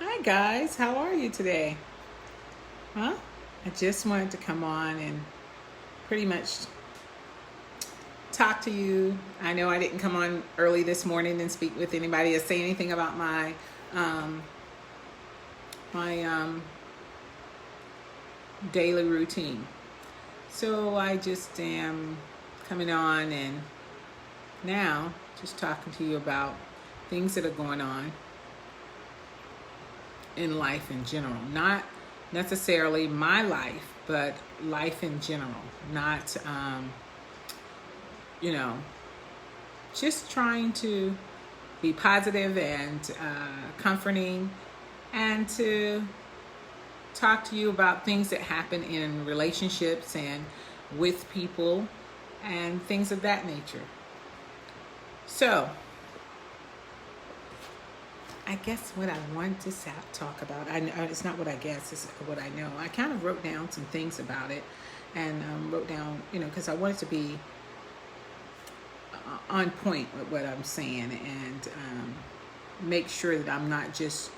Hi guys, how are you today? Huh? I just wanted to come on and pretty much talk to you. I know I didn't come on early this morning and speak with anybody or say anything about um, my daily routine. So I just am coming on and now just talking to you about things that are going on in life in general. Not necessarily my life, but life in general. Not, you know, just trying to be positive and comforting and to talk to you about things that happen in relationships and with people and things of that nature. So, I guess what I want to talk about, it's not what I guess, it's what I know. I kind of wrote down some things about it and wrote down, because I wanted to be on point with what I'm saying and make sure that I'm not just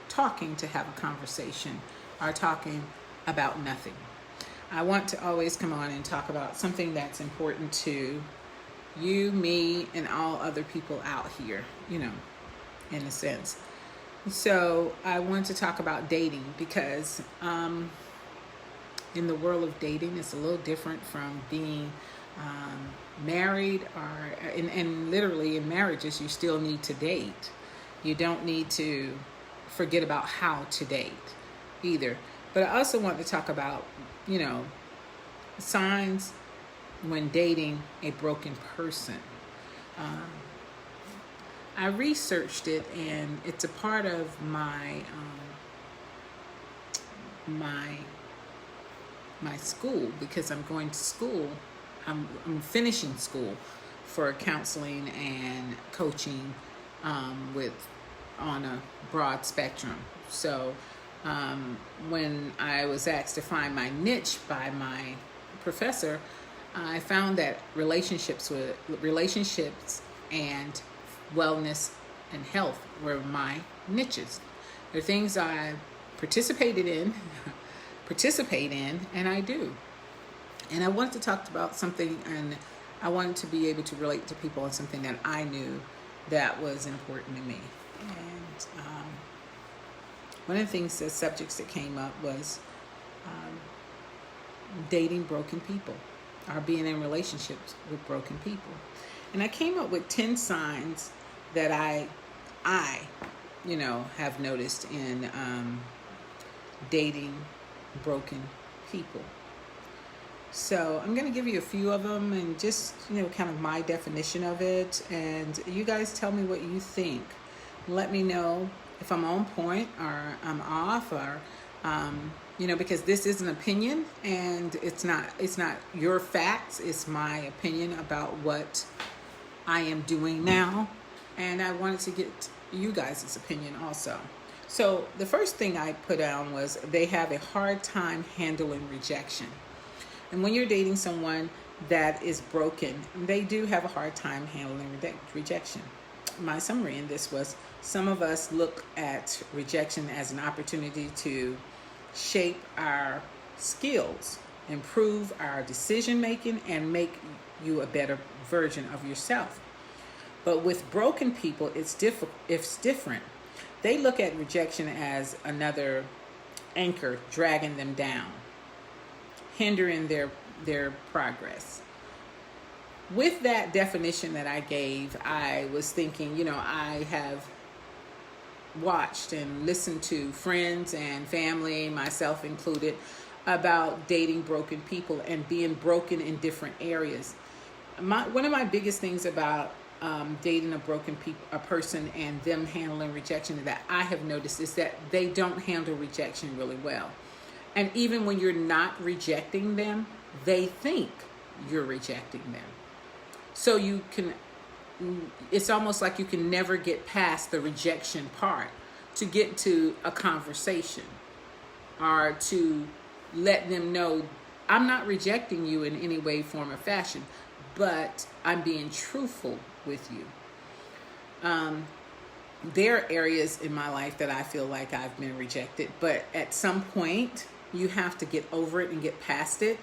talking to have a conversation or talking about nothing. I want to always come on and talk about something that's important to you, me, and all other people out here, in a sense. So I want to talk about dating because in the world of dating, it's a little different from being married and literally in marriages, you still need to date. You don't need to forget about how to date either. But I also want to talk about, signs when dating a broken person. I researched it, and it's a part of my school because I'm going to school. I'm finishing school for counseling and coaching on a broad spectrum. So when I was asked to find my niche by my professor, I found that relationships and wellness and health were my niches. They're things I participate in, and I do. And I wanted to talk about something, and I wanted to be able to relate to people on something that I knew that was important to me. And one of the things, the subjects that came up was dating broken people or being in relationships with broken people. And I came up with 10 signs that I have noticed in dating broken people. So I'm going to give you a few of them and just, kind of my definition of it. And you guys tell me what you think. Let me know if I'm on point or I'm off or, because this is an opinion and it's not your facts. It's my opinion about what I am doing now. And I wanted to get you guys' opinion also. So the first thing I put down was they have a hard time handling rejection. And when you're dating someone that is broken, they do have a hard time handling rejection. My summary in this was some of us look at rejection as an opportunity to shape our skills, improve our decision making, and make you a better version of yourself. But with broken people, it's different. They look at rejection as another anchor dragging them down, hindering their progress. With that definition that I gave, I was thinking, I have watched and listened to friends and family, myself included, about dating broken people and being broken in different areas. One of my biggest things about dating a person and them handling rejection that I have noticed is that they don't handle rejection really well. And even when you're not rejecting them, they think you're rejecting them. So it's almost like you can never get past the rejection part to get to a conversation or to let them know, I'm not rejecting you in any way, form, or fashion, but I'm being truthful with you. there are areas in my life that I feel like I've been rejected, but at some point you have to get over it and get past it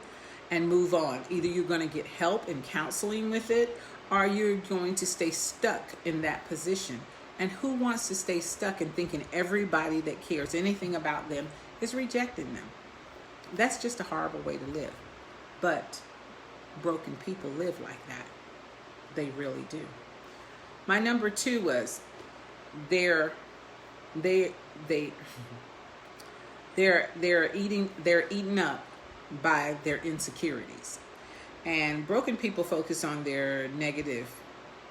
and move on. Either you're going to get help and counseling with it, or you're going to stay stuck in that position. And who wants to stay stuck and thinking everybody that cares anything about them is rejecting them? That's just a horrible way to live. But broken people live like that. They really do. My number 2 was they're eaten up by their insecurities. And broken people focus on their negative,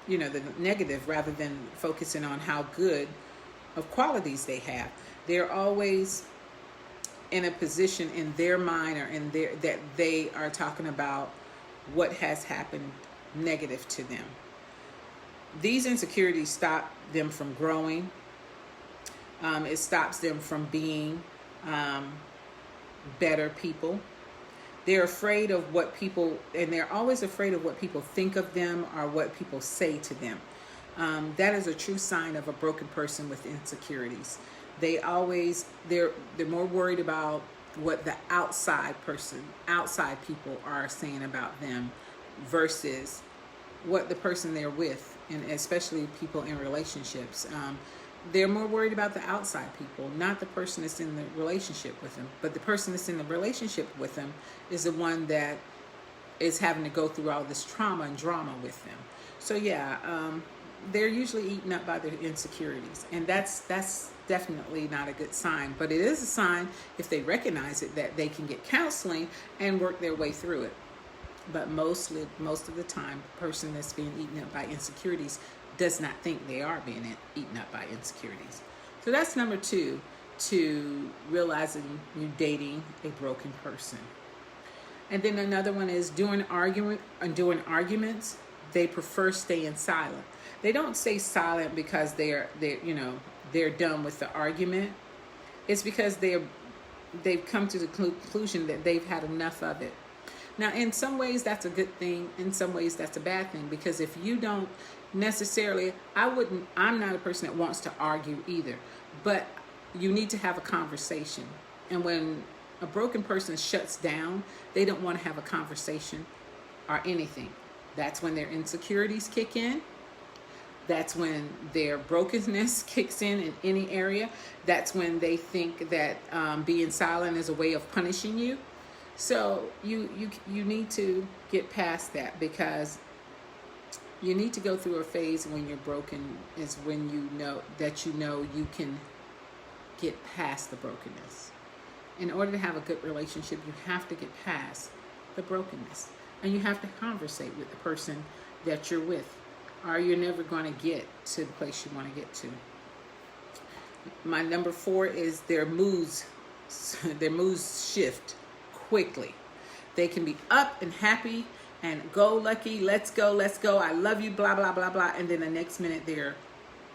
the negative, rather than focusing on how good of qualities they have. They're always in a position in their mind or in their that they are talking about what has happened negative to them. These insecurities stop them from growing. It stops them from being better people. They're afraid of what people, and they're always afraid of what people think of them or what people say to them. That is a true sign of a broken person with insecurities. They're more worried about what the outside people are saying about them versus what the person they're with, and especially people in relationships. They're more worried about the outside people, not the person that's in the relationship with them. But the person that's in the relationship with them is the one that is having to go through all this trauma and drama with them. So they're usually eaten up by their insecurities. And that's definitely not a good sign. But it is a sign, if they recognize it, that they can get counseling and work their way through it. But most of the time, the person that's being eaten up by insecurities does not think they are being eaten up by insecurities. So that's number 2, to realizing you're dating a broken person. And then another one is during arguments, they prefer staying silent. They don't stay silent because they're done with the argument. It's because they've come to the conclusion that they've had enough of it. Now, in some ways, that's a good thing. In some ways, that's a bad thing. Because if you don't necessarily, I'm not a person that wants to argue either. But you need to have a conversation. And when a broken person shuts down, they don't want to have a conversation or anything. That's when their insecurities kick in. That's when their brokenness kicks in any area. That's when they think that being silent is a way of punishing you. So you need to get past that, because you need to go through a phase when you're broken is when you know you can get past the brokenness. In order to have a good relationship, you have to get past the brokenness. And you have to conversate with the person that you're with, or you're never going to get to the place you want to get to. My number 4 is their moods shift quickly. They can be up and happy and go lucky, let's go, I love you, blah, blah, blah, blah. And then the next minute they're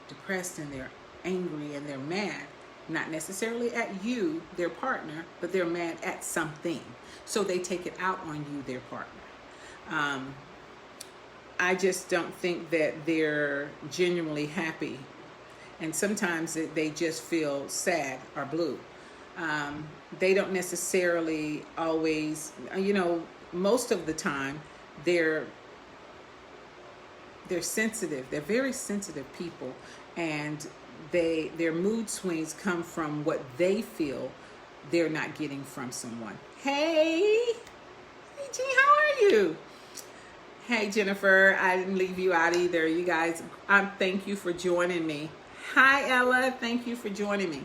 depressed and they're angry and they're mad. Not necessarily at you, their partner, but they're mad at something. So they take it out on you, their partner. I just don't think that they're genuinely happy. And sometimes they just feel sad or blue. They don't necessarily always, most of the time they're sensitive. They're very sensitive people, and their mood swings come from what they feel they're not getting from someone. Hey G, how are you? Hey Jennifer, I didn't leave you out either. You guys, thank you for joining me. Hi Ella, thank you for joining me.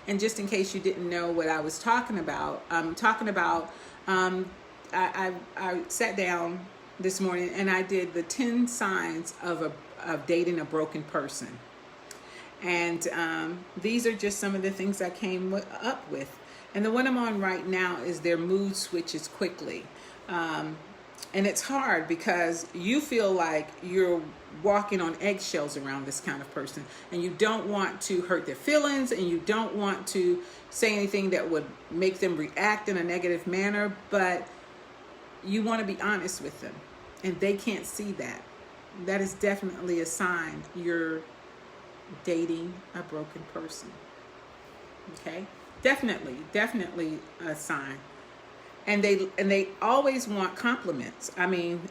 And just in case you didn't know what I was talking about, I sat down this morning and I did the 10 signs of dating a broken person. And these are just some of the things I came up with. And the one I'm on right now is their mood switches quickly. And it's hard because you feel like you're walking on eggshells around this kind of person, and you don't want to hurt their feelings, and you don't want to say anything that would make them react in a negative manner, but you want to be honest with them, and they can't see that. That is definitely a sign you're dating a broken person. Okay? Definitely a sign. And they always want compliments. I mean,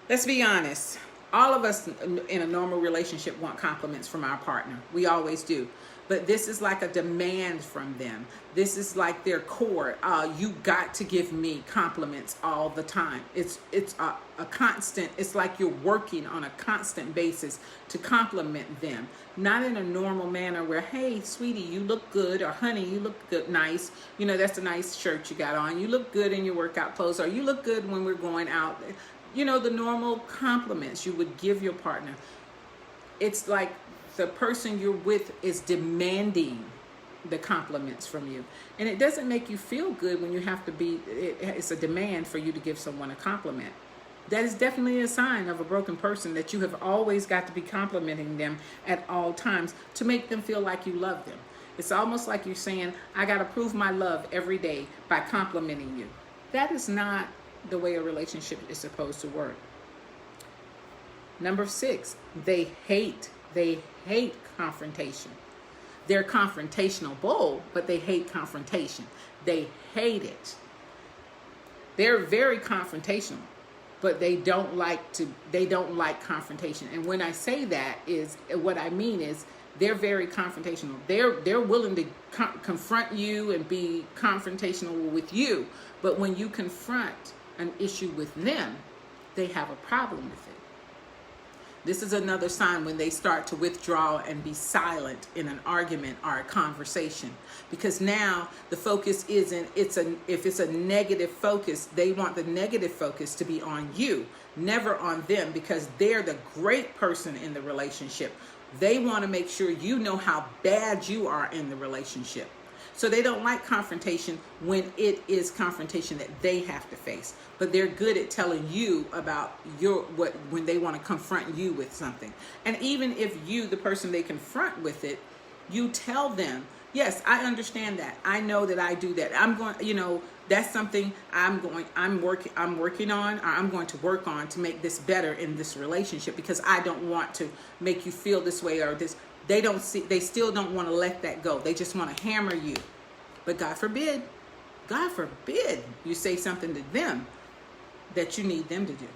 let's be honest. All of us in a normal relationship want compliments from our partner. We always do. But this is like a demand from them. This is like their core. You got to give me compliments all the time. It's a constant. It's like you're working on a constant basis to compliment them. Not in a normal manner where, hey, sweetie, you look good, or honey, you look good, nice. You know, that's a nice shirt you got on. You look good in your workout clothes, or you look good when we're going out. You know, the normal compliments you would give your partner. It's like the person you're with is demanding the compliments from you. And it doesn't make you feel good when you have to be, it's a demand for you to give someone a compliment. That is definitely a sign of a broken person, that you have always got to be complimenting them at all times to make them feel like you love them. It's almost like you're saying, I got to prove my love every day by complimenting you. That is not the way a relationship is supposed to work. Number 6, they hate confrontation. They're confrontational, bold, but they hate confrontation. They hate it. They're very confrontational, but they don't like confrontation. And when I say that, is what I mean is they're very confrontational. They're willing to confront you and be confrontational with you, but when you confront an issue with them, they have a problem with it. This is another sign when they start to withdraw and be silent in an argument or a conversation. Because now the focus isn't, if it's a negative focus, they want the negative focus to be on you, never on them, because they're the great person in the relationship. They want to make sure you know how bad you are in the relationship. So they don't like confrontation when it is confrontation that they have to face. But they're good at telling you about when they want to confront you with something. And even if you, the person they confront with it, you tell them, yes, I understand that. I know that I do that. I'm going, that's something I'm working on, or I'm going to work on to make this better in this relationship, because I don't want to make you feel this way or this. They still don't want to let that go. They just want to hammer you. But God forbid you say something to them that you need them to do.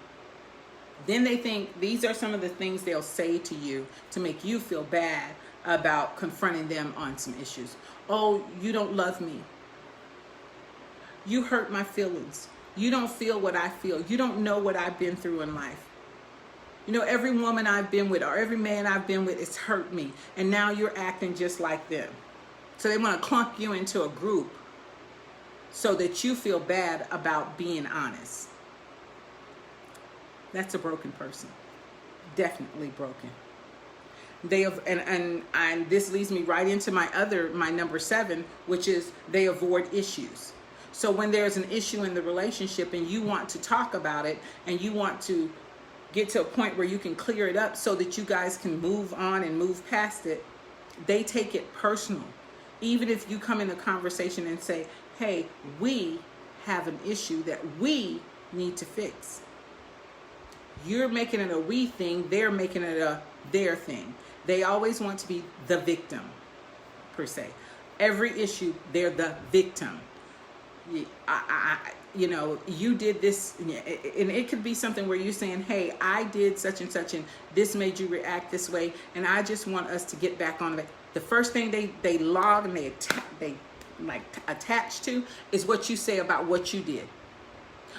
Then they think these are some of the things they'll say to you to make you feel bad about confronting them on some issues. Oh, you don't love me. You hurt my feelings. You don't feel what I feel. You don't know what I've been through in life. Every woman I've been with or every man I've been with, it's hurt me. And now you're acting just like them. So they want to clunk you into a group so that you feel bad about being honest. That's a broken person. Definitely broken. They have, and this leads me right into my number 7, which is they avoid issues. So when there's an issue in the relationship and you want to talk about it and you want to get to a point where you can clear it up so that you guys can move on and move past it, they take it personal. Even if you come in a conversation and say, hey, we have an issue that we need to fix. You're making it a we thing, they're making it a their thing. They always want to be the victim, per se. Every issue, they're the victim. You did this, and it could be something where you're saying, hey, I did such and such, and this made you react this way, and I just want us to get back on it. The first thing they log and they attach to is what you say about what you did.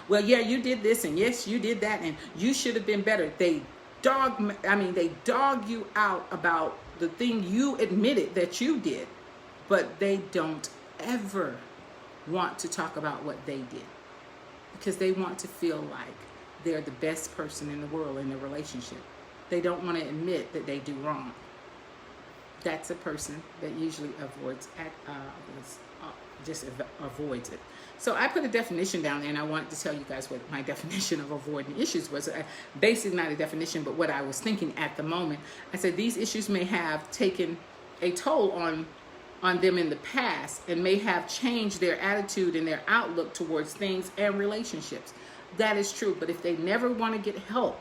Well, yeah, you did this, and yes, you did that, and you should have been better. They dog you out about the thing you admitted that you did, but they don't ever want to talk about what they did, because they want to feel like they're the best person in the world in the relationship. They don't want to admit that they do wrong. That's a person that usually avoids it. So I put a definition down there, and I wanted to tell you guys what my definition of avoiding issues was. Basically not a definition, but what I was thinking at the moment. I said these issues may have taken a toll on them in the past and may have changed their attitude and their outlook towards things and relationships. That is true. But if they never want to get help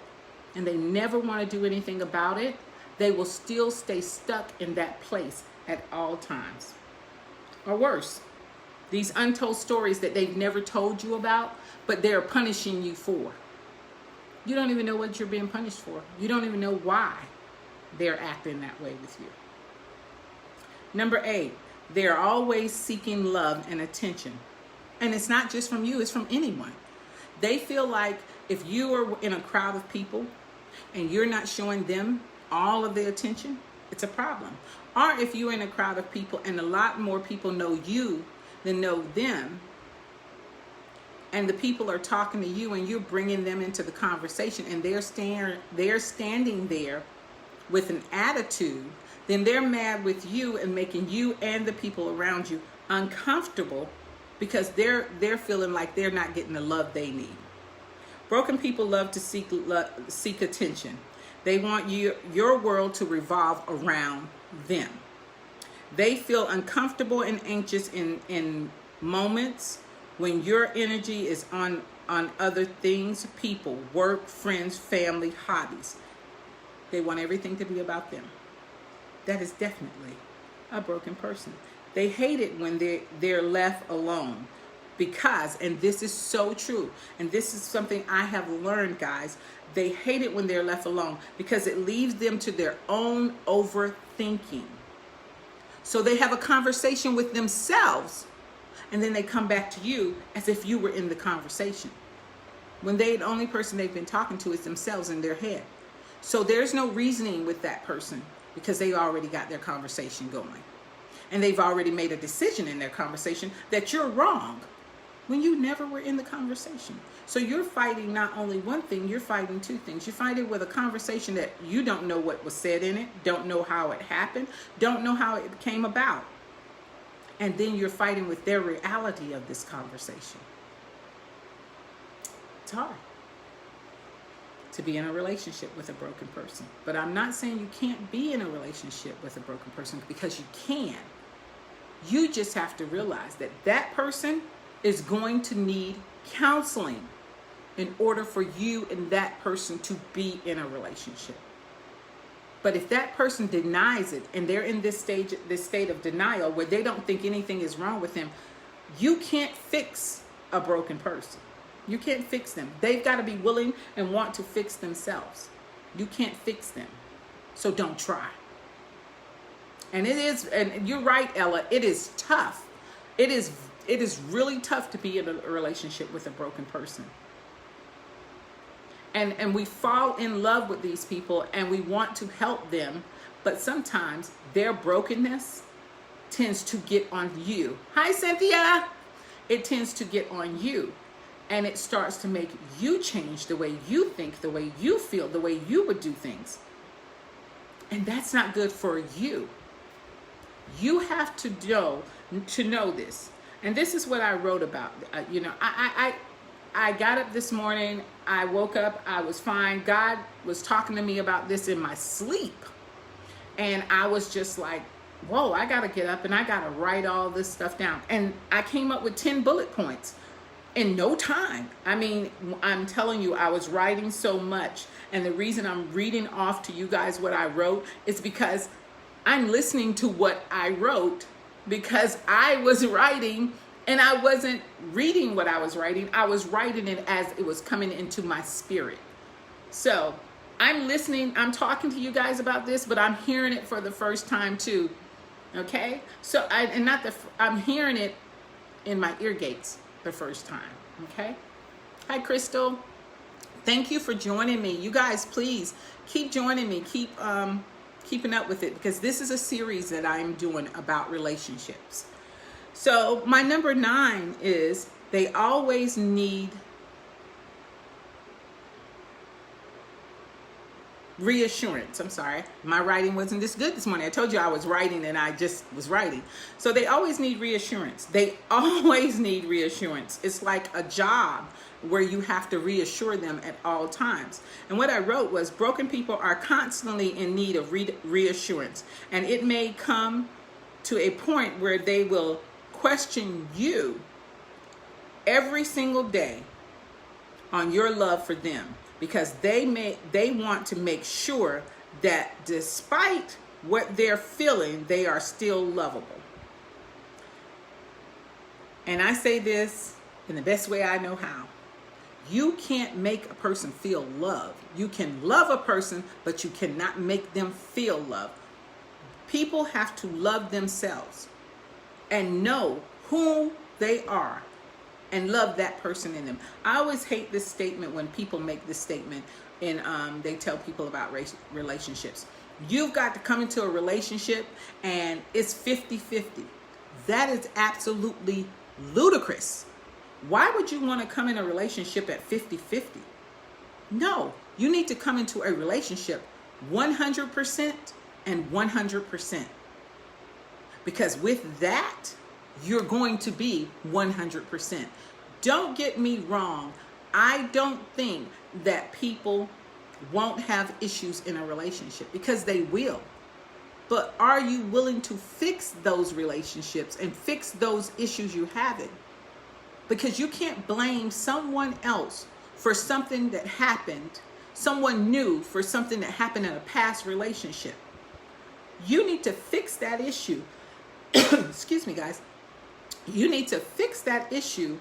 and they never want to do anything about it, they will still stay stuck in that place at all times. Or worse, these untold stories that they've never told you about, but they're punishing you for. You don't even know what you're being punished for. You don't even know why they're acting that way with you. Number 8, they're always seeking love and attention. And it's not just from you, it's from anyone. They feel like if you are in a crowd of people and you're not showing them all of the attention, it's a problem. Or if you're in a crowd of people and a lot more people know you than know them, and the people are talking to you and you're bringing them into the conversation and they're standing there with an attitude, then they're mad with you and making you and the people around you uncomfortable because they're feeling like they're not getting the love they need. Broken people love to seek attention. They want your world to revolve around them. They feel uncomfortable and anxious in moments when your energy is on other things, people, work, friends, family, hobbies. They want everything to be about them. That is definitely a broken person. They hate it when they're left alone because, and this is so true, and this is something I have learned, guys, they hate it when they're left alone because it leaves them to their own overthinking. So they have a conversation with themselves and then they come back to you as if you were in the conversation, when the only person they've been talking to is themselves in their head. So there's no reasoning with that person because they already got their conversation going. And they've already made a decision in their conversation that you're wrong when you never were in the conversation. So you're fighting not only one thing, you're fighting two things. You're fighting with a conversation that you don't know what was said in it, don't know how it happened, don't know how it came about. And then you're fighting with their reality of this conversation. It's hard to be in a relationship with a broken person. But I'm not saying you can't be in a relationship with a broken person, because you can. You just have to realize that that person is going to need counseling in order for you and that person to be in a relationship. But if that person denies it and they're in this state of denial where they don't think anything is wrong with them, you can't fix a broken person. You can't fix them. They've got to be willing and want to fix themselves. You can't fix them. So don't try. And you're right, Ella, it is tough. It is really tough to be in a relationship with a broken person. And we fall in love with these people and we want to help them, but sometimes their brokenness tends to get on you. Hi, Cynthia. It tends to get on you, and it starts to make you change the way you think, the way you feel, the way you would do things. And that's not good for you. You have to know this. And this is what I wrote about. I got up this morning, I woke up, I was fine. God was talking to me about this in my sleep. And I was just like, whoa, I got to get up and I got to write all this stuff down. And I came up with 10 bullet points in no time. I mean, I'm telling you, I was writing so much. And the reason I'm reading off to you guys what I wrote is because I'm listening to what I wrote, because I was writing and I wasn't reading what I was writing. I was writing it as it was coming into my spirit. So I'm listening. I'm talking to you guys about this, but I'm hearing it for the first time too. Okay? So I'm hearing it in my ear gates the first time. Okay? Hi, Crystal. Thank you for joining me. You guys, please keep joining me. Keep keeping up with it, because this is a series that I'm doing about relationships. So my number 9 is they always need reassurance. I'm sorry, my writing wasn't this good this morning. I told you I was writing and I just was writing. So they always need reassurance. They always need reassurance. It's like a job where you have to reassure them at all times. And what I wrote was, broken people are constantly in need of reassurance. And it may come to a point where they will question you every single day on your love for them, because they want to make sure that despite what they're feeling, they are still lovable. And I say this in the best way I know how. You can't make a person feel love. You can love a person, but you cannot make them feel love. People have to love themselves and know who they are and love that person in them. I always hate this statement when people make this statement and they tell people about relationships. You've got to come into a relationship and it's 50-50. That is absolutely ludicrous. Why would you want to come in a relationship at 50-50? No, you need to come into a relationship 100% and 100%. Because with that, you're going to be 100%. Don't get me wrong. I don't think that people won't have issues in a relationship, because they will. But are you willing to fix those relationships and fix those issues you're having? Because you can't blame someone else for something that happened, someone new for something that happened in a past relationship. You need to fix that issue. Excuse me, guys. You need to fix that issue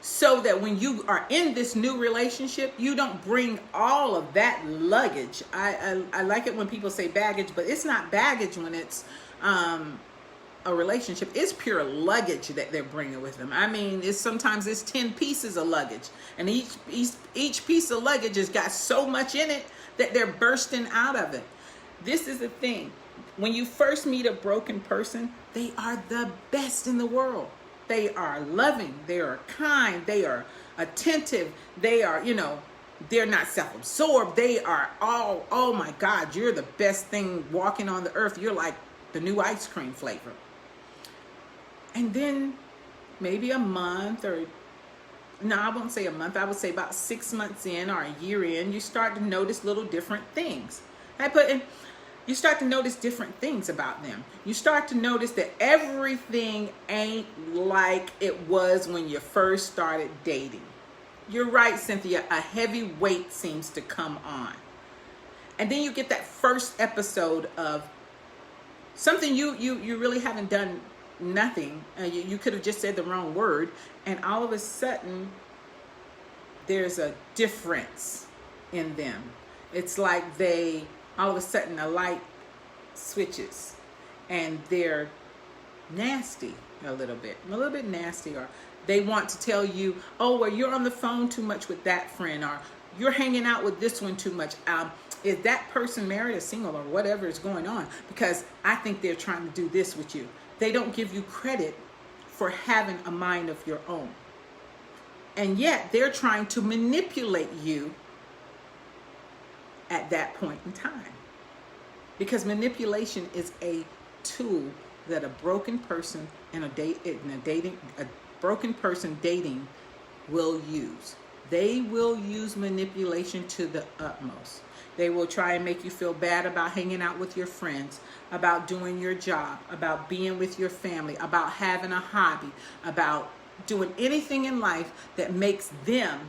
so that when you are in this new relationship, you don't bring all of that luggage. I like it when people say baggage, but it's not baggage when it's a relationship. It's pure luggage that they're bringing with them. I mean, sometimes it's 10 pieces of luggage, and each piece of luggage has got so much in it that they're bursting out of it. This is the thing. When you first meet a broken person, they are the best in the world. They are loving, they are kind, they are attentive, they are, they're not self-absorbed. They are all, oh my God, you're the best thing walking on the earth. You're like the new ice cream flavor. And then maybe a month, or no, I won't say a month, I would say about 6 months in or a year in, you start to notice little different things. You start to notice different things about them. You start to notice that everything ain't like it was when you first started dating. You're right, Cynthia, a heavy weight seems to come on. And then you get that first episode of something you really haven't done nothing. You could have just said the wrong word, and all of a sudden there's a difference in them. It's like all of a sudden a light switches and they're nasty a little bit nasty, or they want to tell you, oh, well, you're on the phone too much with that friend, or you're hanging out with this one too much. Is that person married or single, or whatever is going on? Because I think they're trying to do this with you. They don't give you credit for having a mind of your own. And yet they're trying to manipulate you at that point in time. Because manipulation is a tool that a broken person a broken person dating will use. They will use manipulation to the utmost. They will try and make you feel bad about hanging out with your friends, about doing your job, about being with your family, about having a hobby, about doing anything in life that makes them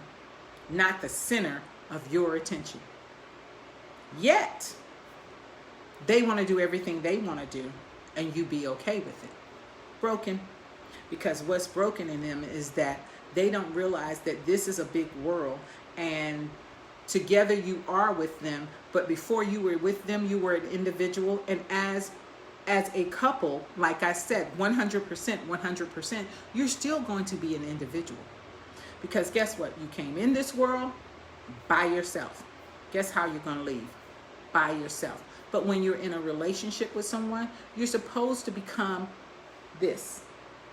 not the center of your attention. Yet, they want to do everything they want to do, and you be okay with it. Broken. Because what's broken in them is that they don't realize that this is a big world, and together you are with them, but before you were with them, you were an individual. And as a couple, like I said, 100%, you're still going to be an individual. Because guess what? You came in this world by yourself. Guess how you're going to leave? By yourself. But when you're in a relationship with someone, you're supposed to become this,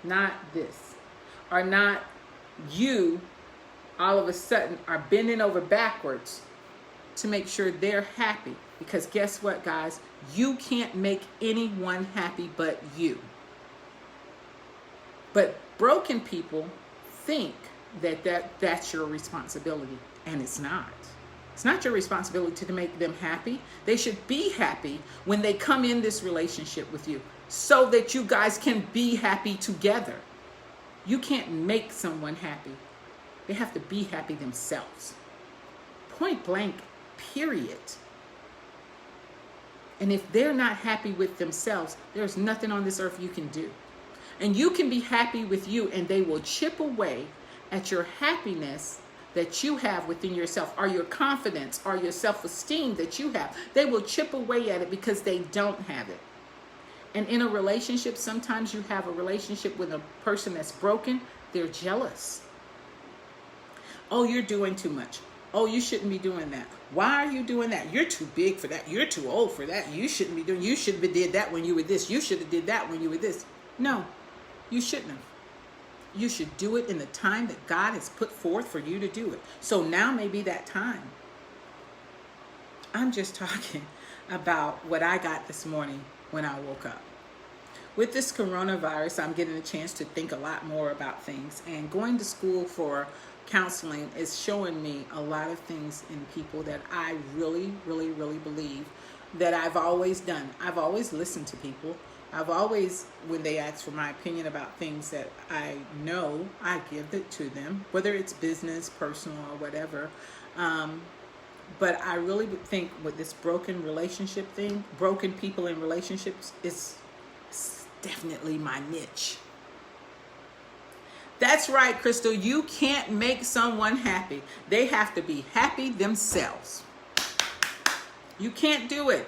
not this. Or not you all of a sudden are bending over backwards to make sure they're happy. Because guess what, guys? You can't make anyone happy but you. But broken people think that's your responsibility, and it's not. It's not your responsibility to make them happy. They should be happy when they come in this relationship with you, so that you guys can be happy together. You can't make someone happy. They have to be happy themselves. Point blank, period. And if they're not happy with themselves, there's nothing on this earth you can do. And you can be happy with you, and they will chip away at your happiness that you have within yourself, or your confidence, or your self-esteem that you have. They will chip away at it because they don't have it. And in a relationship, sometimes you have a relationship with a person that's broken. They're jealous. Oh, you're doing too much. Oh, you shouldn't be doing that. Why are you doing that? You're too big for that. You're too old for that. You shouldn't be doing. You should have did that when you were this. You should have did that when you were this. No, you shouldn't have. You should do it in the time that God has put forth for you to do it. So now may be that time. I'm just talking about what I got this morning when I woke up. With this coronavirus, I'm getting a chance to think a lot more about things. And going to school for counseling is showing me a lot of things in people that I really, really, really believe that I've always done. I've always listened to people. I've always, when they ask for my opinion about things that I know, I give it to them, whether it's business, personal, or whatever. But I really would think with this broken relationship thing, broken people in relationships is definitely my niche. That's right, Crystal. You can't make someone happy. They have to be happy themselves. You can't do it.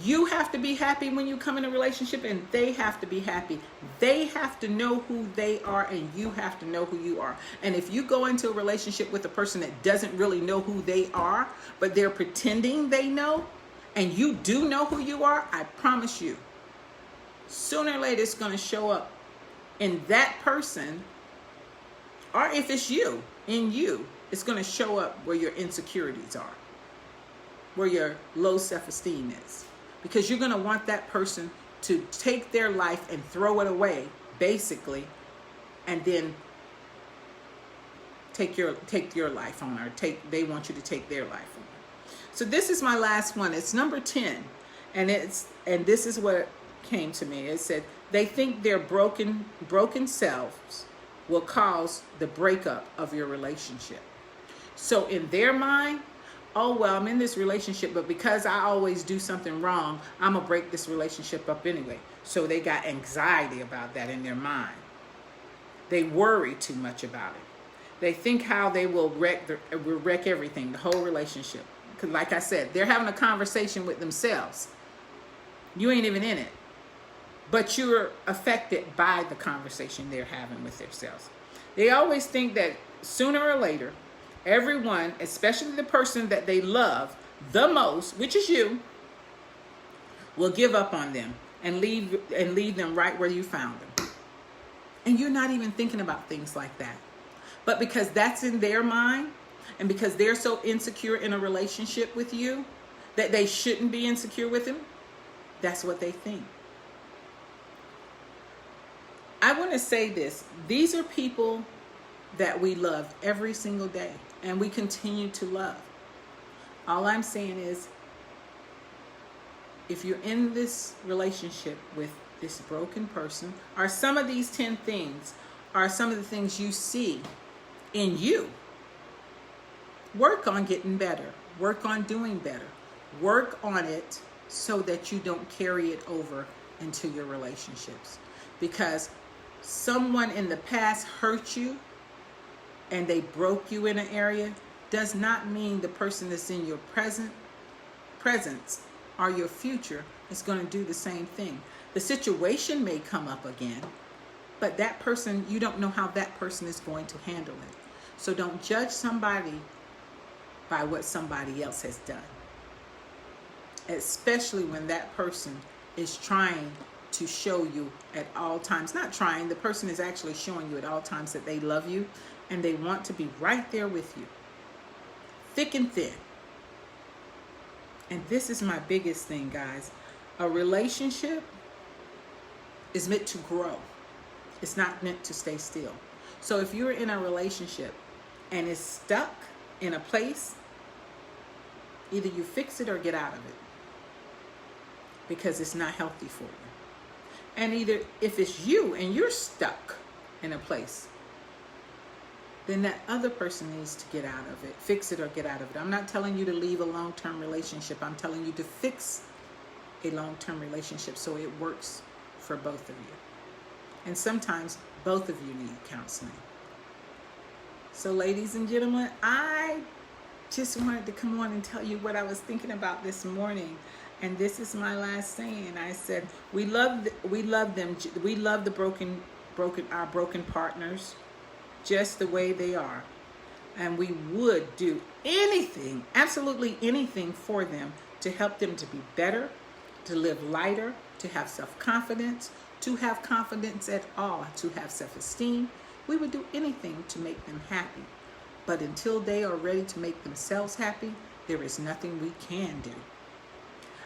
You have to be happy when you come in a relationship, and they have to be happy. They have to know who they are, and you have to know who you are. And if you go into a relationship with a person that doesn't really know who they are, but they're pretending they know, and you do know who you are, I promise you, sooner or later it's going to show up in that person, or if it's you, in you, it's going to show up where your insecurities are, where your low self-esteem is. Because you're going to want that person to take their life and throw it away, basically, and then take your life on, or they want you to take their life on. So this is my last one. It's number 10, and this is what came to me. It said they think their broken selves will cause the breakup of your relationship. So in their mind, oh, well, I'm in this relationship, but because I always do something wrong, I'm going to break this relationship up anyway. So they got anxiety about that in their mind. They worry too much about it. They think how they will wreck everything, the whole relationship. Because like I said, they're having a conversation with themselves. You ain't even in it. But you're affected by the conversation they're having with themselves. They always think that sooner or later, everyone, especially the person that they love the most, which is you, will give up on them and leave them right where you found them. And you're not even thinking about things like that. But because that's in their mind, and because they're so insecure in a relationship with you that they shouldn't be insecure with him, that's what they think. I want to say this. These are people that we love every single day, and we continue to love. All I'm saying is, if you're in this relationship with this broken person, are some of these 10 things are some of the things you see in you, work on getting better. Work on doing better. Work on it so that you don't carry it over into your relationships. Because someone in the past hurt you and they broke you in an area does not mean the person that's in your presence or your future is going to do the same thing. The situation may come up again, but that person, you don't know how that person is going to handle it. So don't judge somebody by what somebody else has done, especially when that person is trying to show you at all times, not trying, the person is actually showing you at all times that they love you and they want to be right there with you, thick and thin. And this is my biggest thing, guys. A relationship is meant to grow. It's not meant to stay still. So if you're in a relationship and it's stuck in a place, either you fix it or get out of it, because it's not healthy for you. And either if it's you and you're stuck in a place, then that other person needs to get out of it, fix it or get out of it. I'm not telling you to leave a long-term relationship. I'm telling you to fix a long-term relationship so it works for both of you. And sometimes both of you need counseling. So ladies and gentlemen, I just wanted to come on and tell you what I was thinking about this morning. And this is my last saying. I said, we love them. We love the our broken partners just the way they are. And we would do anything, absolutely anything for them to help them to be better, to live lighter, to have self-confidence, to have confidence at all, to have self-esteem. We would do anything to make them happy. But until they are ready to make themselves happy, there is nothing we can do.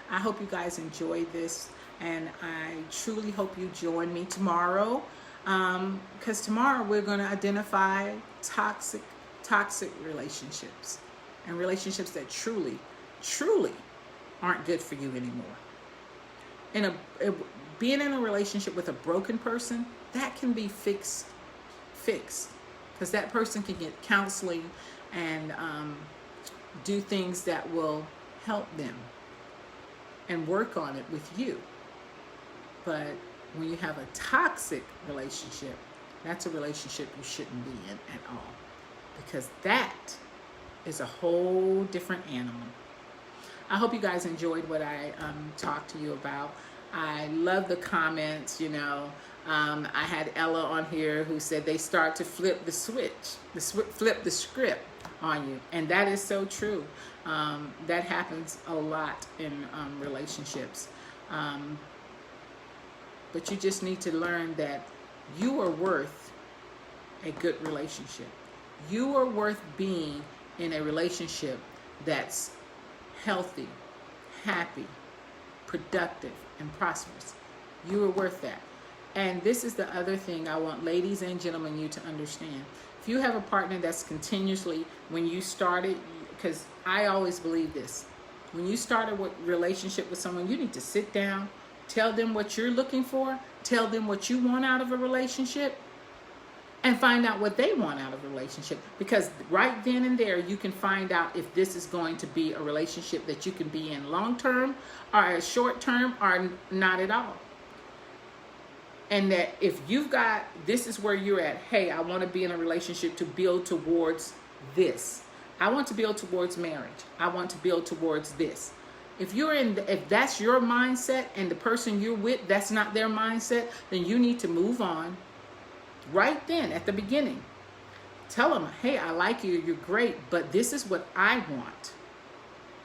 I hope you guys enjoyed this, and I truly hope you join me tomorrow, because tomorrow we're going to identify toxic relationships and relationships that truly aren't good for you anymore. Being in a relationship with a broken person, that can be fixed, because that person can get counseling and do things that will help them and work on it with you. But when you have a toxic relationship, that's a relationship you shouldn't be in at all, because that is a whole different animal. I hope you guys enjoyed what I talked to you about. I love the comments, you know. I had Ella on here who said they start to flip the switch, flip the script on you. And that is so true. That happens a lot in relationships. But you just need to learn that you are worth a good relationship. You are worth being in a relationship that's healthy, happy, productive, and prosperous. You are worth that. And this is the other thing I want ladies and gentlemen you to understand. If you have a partner that's continuously, when you started, because I always believe this, when you start a relationship with someone, you need to sit down, tell them what you're looking for, tell them what you want out of a relationship, and find out what they want out of a relationship. Because right then and there, you can find out if this is going to be a relationship that you can be in long term or short term or not at all. And that if you've got, this is where you're at, hey, I want to be in a relationship to build towards this. I want to build towards marriage. I want to build towards this. If that's your mindset and the person you're with, that's not their mindset, then you need to move on right then at the beginning. Tell them, hey, I like you, you're great, but this is what I want.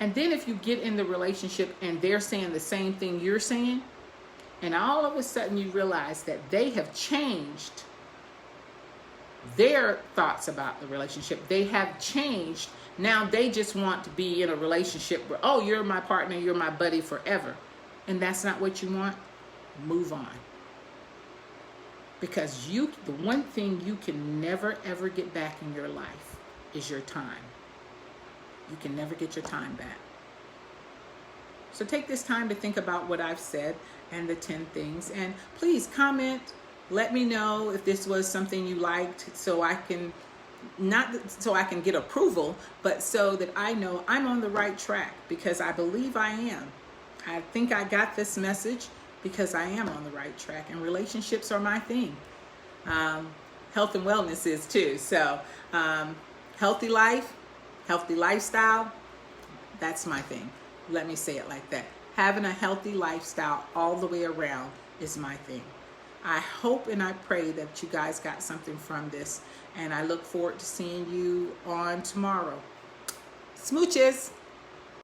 And then if you get in the relationship and they're saying the same thing you're saying, and all of a sudden you realize that they have changed their thoughts about the relationship. They have changed. Now they just want to be in a relationship where, oh, you're my partner, you're my buddy forever. And that's not what you want. Move on. Because the one thing you can never, ever get back in your life is your time. You can never get your time back. So take this time to think about what I've said and the 10 things. And please comment. Let me know if this was something you liked, so I can, not so I can get approval, but so that I know I'm on the right track, because I believe I am. I think I got this message because I am on the right track, and relationships are my thing. Health and wellness is too. So healthy life, healthy lifestyle, that's my thing. Let me say it like that. Having a healthy lifestyle all the way around is my thing. I hope and I pray that you guys got something from this, and I look forward to seeing you on tomorrow. Smooches!